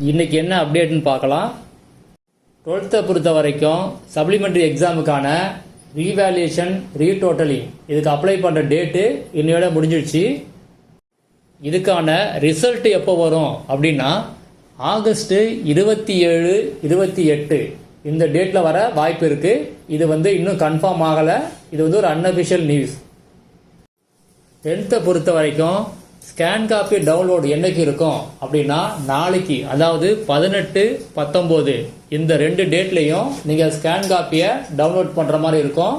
இன்னைக்கு என்ன அப்டேட்னு பார்க்கலாம். 12th பொறுத்த வரைக்கும் சப்ளிமெண்ட்ரி எக்ஸாமுக்கான ரீவேல்யூஷன் ரீடோட்டலிங் இதுக்கு அப்ளை பண்ணுற டேட்டு இன்னையோட முடிஞ்சிடுச்சு. இதுக்கான ரிசல்ட் எப்போ வரும் அப்படின்னா ஆகஸ்ட் 27, 28 இந்த டேட்டில் வர வாய்ப்பு இருக்குது. இது இன்னும் கன்ஃபார்ம் ஆகலை. இது ஒரு அன்அஃபிஷியல் நியூஸ். 10th பொறுத்த வரைக்கும் ஸ்கேன் காப்பி டவுன்லோட் என்னைக்கு இருக்கும் அப்படின்னா நாளைக்கு, அதாவது 18, 19 இந்த 2 டேட்லையும் நீங்கள் ஸ்கேன் காப்பியை டவுன்லோட் பண்ணுற மாதிரி இருக்கும்.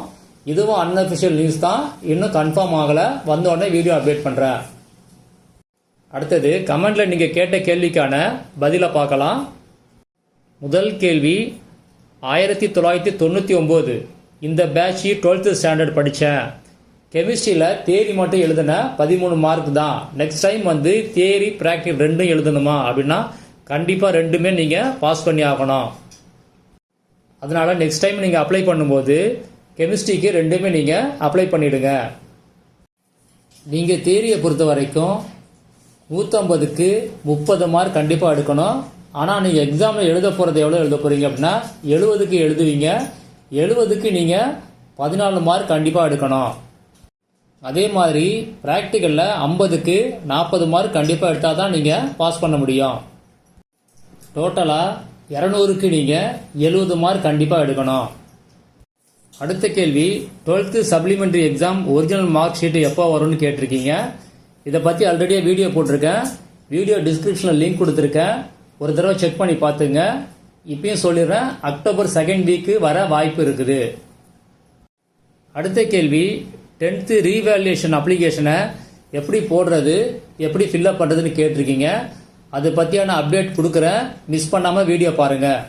இதுவும் அன்அஃபிஷியல் நியூஸ் தான், இன்னும் கன்ஃபார்ம் ஆகலை. வந்த உடனே வீடியோ அப்டேட் பண்ணுறேன். அடுத்தது கமெண்ட்ல நீங்கள் கேட்ட கேள்விக்கான பதிலை பார்க்கலாம். முதல் கேள்வி, 1999 இந்த பேட்ச் 12th ஸ்டாண்டர்ட் படித்தேன். கெமிஸ்ட்ரியில் தியரி மட்டும் எழுதின 13 மார்க் தான். நெக்ஸ்ட் டைம் தியரி ப்ராக்டிகல் ரெண்டும் எழுதணுமா அப்படின்னா கண்டிப்பாக ரெண்டுமே நீங்கள் பாஸ் பண்ணி ஆகணும். அதனால நெக்ஸ்ட் டைம் நீங்கள் அப்ளை பண்ணும்போது கெமிஸ்ட்ரிக்கு ரெண்டுமே நீங்கள் அப்ளை பண்ணிடுங்க. நீங்கள் தியரியை பொறுத்த வரைக்கும் 150க்கு 30 மார்க் கண்டிப்பாக எடுக்கணும். ஆனால் நீங்கள் எக்ஸாமில் எழுத போகிறது எவ்வளோ எழுத போகிறீங்க அப்படின்னா 70க்கு எழுதுவீங்க. 70க்கு நீங்கள் 14 மார்க் கண்டிப்பாக எடுக்கணும். அதே மாதிரி ப்ராக்டிக்கலில் 50க்கு 40 மார்க் கண்டிப்பாக எடுத்தால் தான் நீங்கள் பாஸ் பண்ண முடியும். டோட்டலாக 200க்கு நீங்கள் 70 மார்க் கண்டிப்பாக எடுக்கணும். அடுத்த கேள்வி, 12th supplementary exam original mark sheet எப்போ வரும்னு கேட்டிருக்கீங்க. இதை பற்றி ஆல்ரெடியாக வீடியோ போட்டிருக்கேன். வீடியோ டிஸ்கிரிப்ஷனில் லிங்க் கொடுத்துருக்கேன். ஒரு தடவை செக் பண்ணி பார்த்துங்க. இப்பயும் சொல்லிடுறேன், அக்டோபர் 2nd வீக்கு வர வாய்ப்பு இருக்குது. அடுத்த கேள்வி, 10th ரீவேல்யூஷன் அப்ளிகேஷனை எப்படி போடுறது, எப்படி ஃபில்அப் பண்ணுறதுன்னு கேட்டிருக்கீங்க. அதை பற்றியான அப்டேட் கொடுக்குறேன். மிஸ் பண்ணாமல் வீடியோ பாருங்கள்.